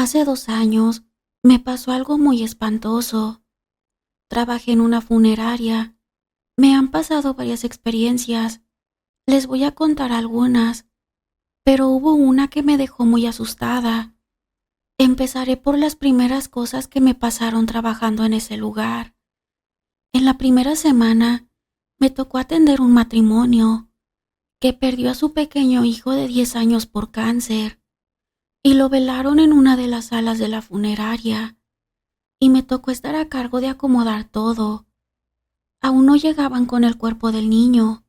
Hace 2 años me pasó algo muy espantoso. Trabajé en una funeraria. Me han pasado varias experiencias. Les voy a contar algunas, pero hubo una que me dejó muy asustada. Empezaré por las primeras cosas que me pasaron trabajando en ese lugar. En la primera semana me tocó atender un matrimonio que perdió a su pequeño hijo de 10 años por cáncer y lo velaron en una de las salas de la funeraria. Y me tocó estar a cargo de acomodar todo. Aún no llegaban con el cuerpo del niño,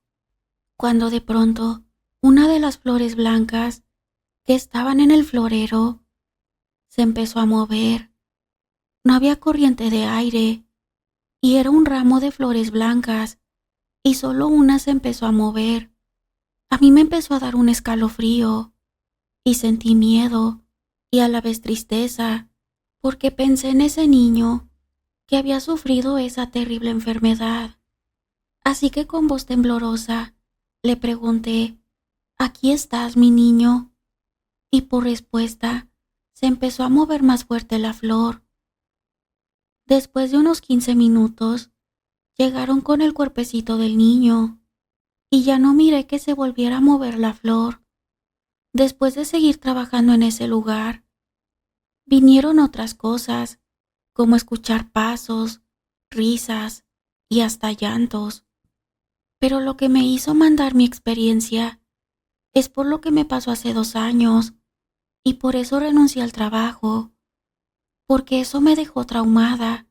cuando de pronto una de las flores blancas que estaban en el florero se empezó a mover. No había corriente de aire y era un ramo de flores blancas y solo una se empezó a mover. A mí me empezó a dar un escalofrío y sentí miedo y a la vez tristeza, porque pensé en ese niño que había sufrido esa terrible enfermedad. Así que con voz temblorosa le pregunté: ¿aquí estás, mi niño? Y por respuesta se empezó a mover más fuerte la flor. Después de unos 15 minutos, llegaron con el cuerpecito del niño y ya no miré que se volviera a mover la flor. Después de seguir trabajando en ese lugar, vinieron otras cosas, como escuchar pasos, risas y hasta llantos. Pero lo que me hizo mandar mi experiencia es por lo que me pasó hace 2 años y por eso renuncié al trabajo, porque eso me dejó traumada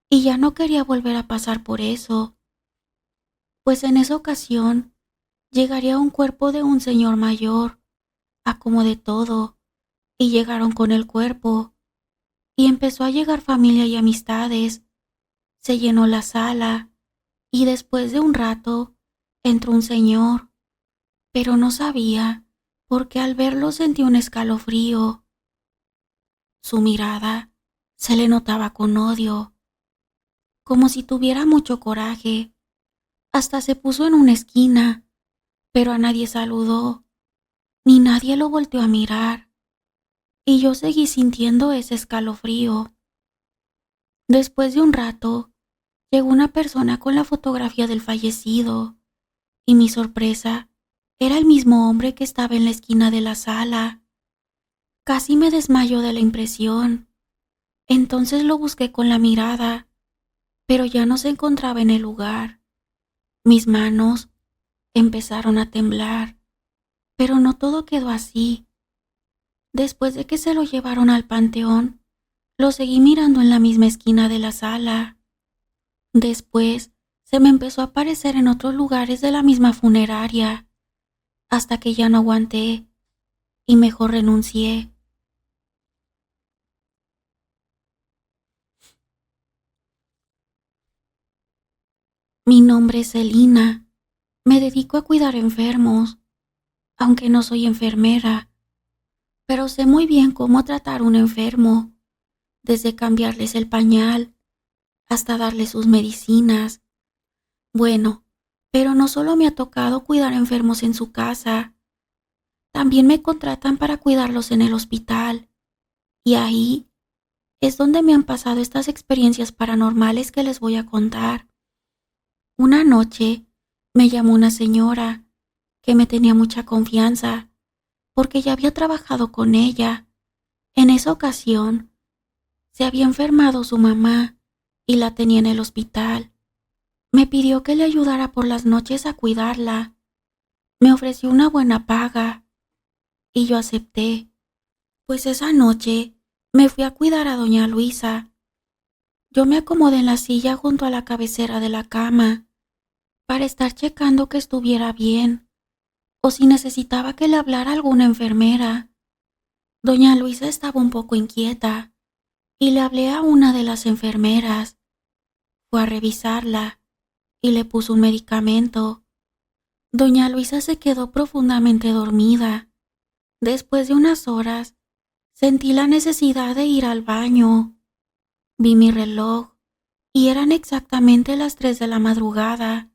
y ya no quería volver a pasar por eso. Pues en esa ocasión llegaría un cuerpo de un señor mayor, acomodé todo y llegaron con el cuerpo y empezó a llegar familia y amistades. Se llenó la sala y después de un rato entró un señor, pero no sabía porque al verlo sentí un escalofrío. Su mirada se le notaba con odio, como si tuviera mucho coraje. Hasta se puso en una esquina, pero a nadie saludó, ni nadie lo volteó a mirar, y yo seguí sintiendo ese escalofrío. Después de un rato, llegó una persona con la fotografía del fallecido, y mi sorpresa era el mismo hombre que estaba en la esquina de la sala. Casi me desmayo de la impresión. Entonces lo busqué con la mirada, pero ya no se encontraba en el lugar. Mis manos empezaron a temblar, pero no todo quedó así. Después de que se lo llevaron al panteón, lo seguí mirando en la misma esquina de la sala. Después se me empezó a aparecer en otros lugares de la misma funeraria, hasta que ya no aguanté y mejor renuncié. Mi nombre es Celina. Me dedico a cuidar enfermos, aunque no soy enfermera, pero sé muy bien cómo tratar a un enfermo, desde cambiarles el pañal hasta darles sus medicinas. Bueno, pero no solo me ha tocado cuidar enfermos en su casa, también me contratan para cuidarlos en el hospital, y ahí es donde me han pasado estas experiencias paranormales que les voy a contar. Una noche me llamó una señora que me tenía mucha confianza, porque ya había trabajado con ella. En esa ocasión se había enfermado su mamá y la tenía en el hospital. Me pidió que le ayudara por las noches a cuidarla. Me ofreció una buena paga y yo acepté, pues esa noche me fui a cuidar a doña Luisa. Yo me acomodé en la silla junto a la cabecera de la cama para estar checando que estuviera bien o si necesitaba que le hablara a alguna enfermera. Doña Luisa estaba un poco inquieta y le hablé a una de las enfermeras. Fue a revisarla y le puso un medicamento. Doña Luisa se quedó profundamente dormida. Después de unas horas, sentí la necesidad de ir al baño. Vi mi reloj y eran exactamente las 3 de la madrugada.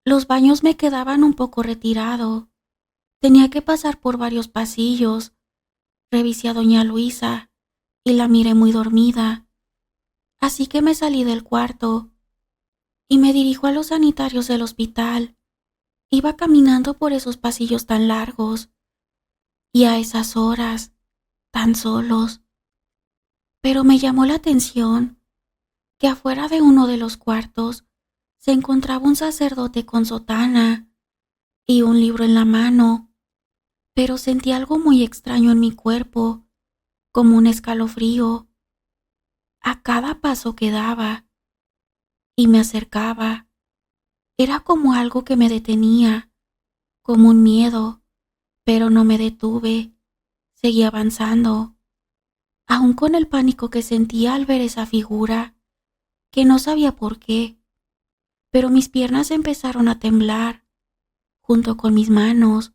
Los baños me quedaban un poco retirado. Tenía que pasar por varios pasillos. Revisé a doña Luisa y la miré muy dormida, así que me salí del cuarto y me dirijo a los sanitarios del hospital. Iba caminando por esos pasillos tan largos y a esas horas, tan solos, pero me llamó la atención que afuera de uno de los cuartos se encontraba un sacerdote con sotana y un libro en la mano, pero sentí algo muy extraño en mi cuerpo, como un escalofrío, a cada paso que daba y me acercaba. Era como algo que me detenía, como un miedo, pero no me detuve, seguí avanzando, aún con el pánico que sentía al ver esa figura, que no sabía por qué, pero mis piernas empezaron a temblar, junto con mis manos.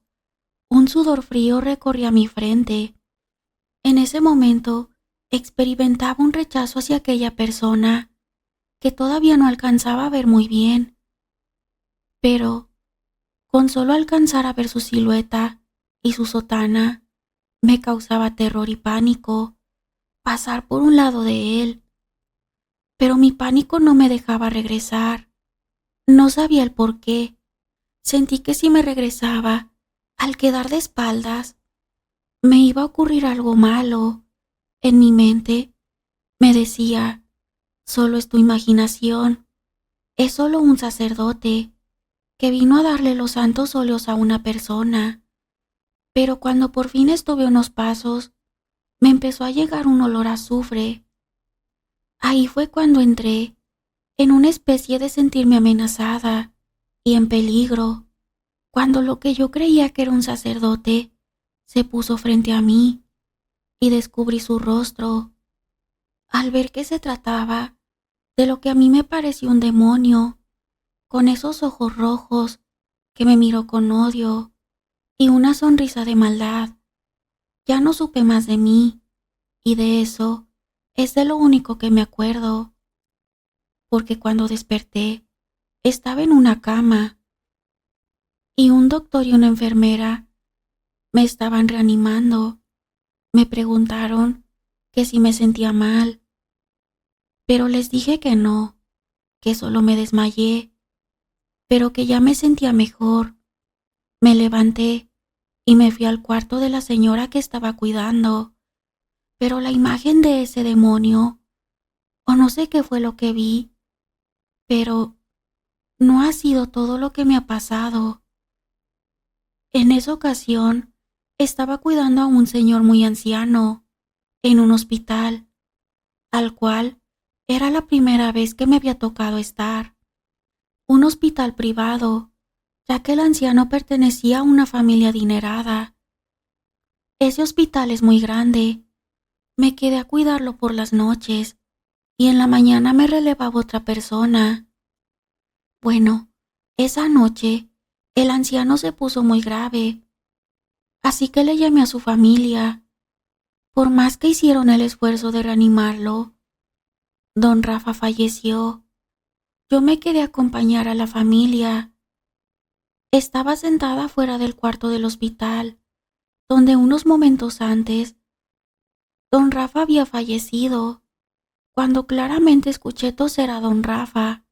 Un sudor frío recorría mi frente. En ese momento experimentaba un rechazo hacia aquella persona que todavía no alcanzaba a ver muy bien, pero con solo alcanzar a ver su silueta y su sotana, me causaba terror y pánico pasar por un lado de él. Pero mi pánico no me dejaba regresar. No sabía el por qué. Sentí que si me regresaba, al quedar de espaldas, me iba a ocurrir algo malo. En mi mente me decía, solo es tu imaginación, es solo un sacerdote que vino a darle los santos óleos a una persona. Pero cuando por fin estuve unos pasos, me empezó a llegar un olor a azufre. Ahí fue cuando entré en una especie de sentirme amenazada y en peligro, cuando lo que yo creía que era un sacerdote se puso frente a mí y descubrí su rostro. Al ver que se trataba de lo que a mí me pareció un demonio, con esos ojos rojos que me miró con odio y una sonrisa de maldad, ya no supe más de mí, y de eso es de lo único que me acuerdo, porque cuando desperté estaba en una cama y un doctor y una enfermera me estaban reanimando. Me preguntaron que si me sentía mal, pero les dije que no, que solo me desmayé, pero que ya me sentía mejor. Me levanté y me fui al cuarto de la señora que estaba cuidando, pero la imagen de ese demonio, o no sé qué fue lo que vi, pero no ha sido todo lo que me ha pasado. En esa ocasión estaba cuidando a un señor muy anciano en un hospital, al cual era la primera vez que me había tocado estar. Un hospital privado, ya que el anciano pertenecía a una familia adinerada. Ese hospital es muy grande. Me quedé a cuidarlo por las noches y en la mañana me relevaba otra persona. Bueno, esa noche el anciano se puso muy grave, así que le llamé a su familia. Por más que hicieron el esfuerzo de reanimarlo, don Rafa falleció. Yo me quedé a acompañar a la familia. Estaba sentada fuera del cuarto del hospital, donde unos momentos antes don Rafa había fallecido, cuando claramente escuché toser a don Rafa.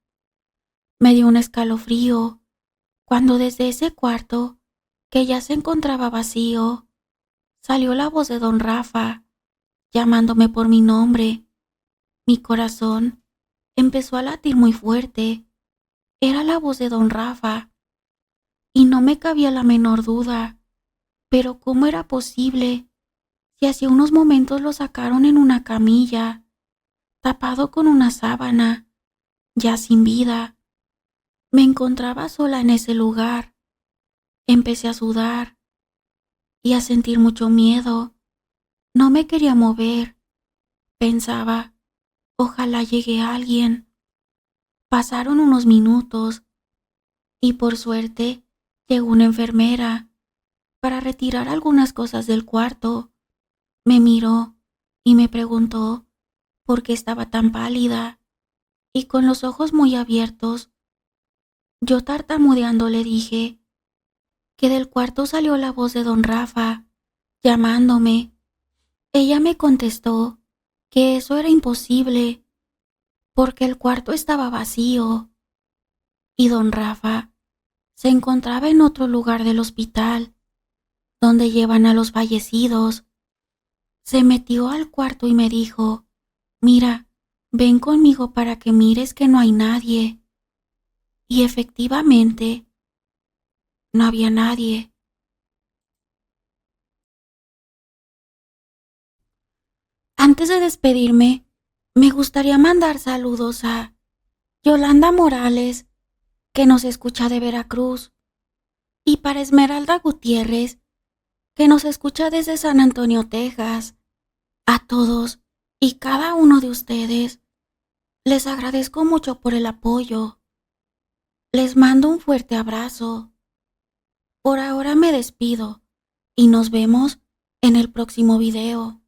Me dio un escalofrío cuando desde ese cuarto, que ya se encontraba vacío, salió la voz de don Rafa, llamándome por mi nombre. Mi corazón empezó a latir muy fuerte. Era la voz de don Rafa, y no me cabía la menor duda. Pero ¿cómo era posible si hace unos momentos lo sacaron en una camilla, tapado con una sábana, ya sin vida? Me encontraba sola en ese lugar. Empecé a sudar y a sentir mucho miedo. No me quería mover. Pensaba, ojalá llegue alguien. Pasaron unos minutos y por suerte llegó una enfermera para retirar algunas cosas del cuarto. Me miró y me preguntó por qué estaba tan pálida y con los ojos muy abiertos. Yo tartamudeando le dije que del cuarto salió la voz de don Rafa, llamándome. Ella me contestó que eso era imposible porque el cuarto estaba vacío y don Rafa se encontraba en otro lugar del hospital donde llevan a los fallecidos. Se metió al cuarto y me dijo, mira, ven conmigo para que mires que no hay nadie. Y efectivamente, no había nadie. Antes de despedirme, me gustaría mandar saludos a Yolanda Morales, que nos escucha de Veracruz, y para Esmeralda Gutiérrez, que nos escucha desde San Antonio, Texas. A todos y cada uno de ustedes, les agradezco mucho por el apoyo. Les mando un fuerte abrazo. Por ahora me despido y nos vemos en el próximo video.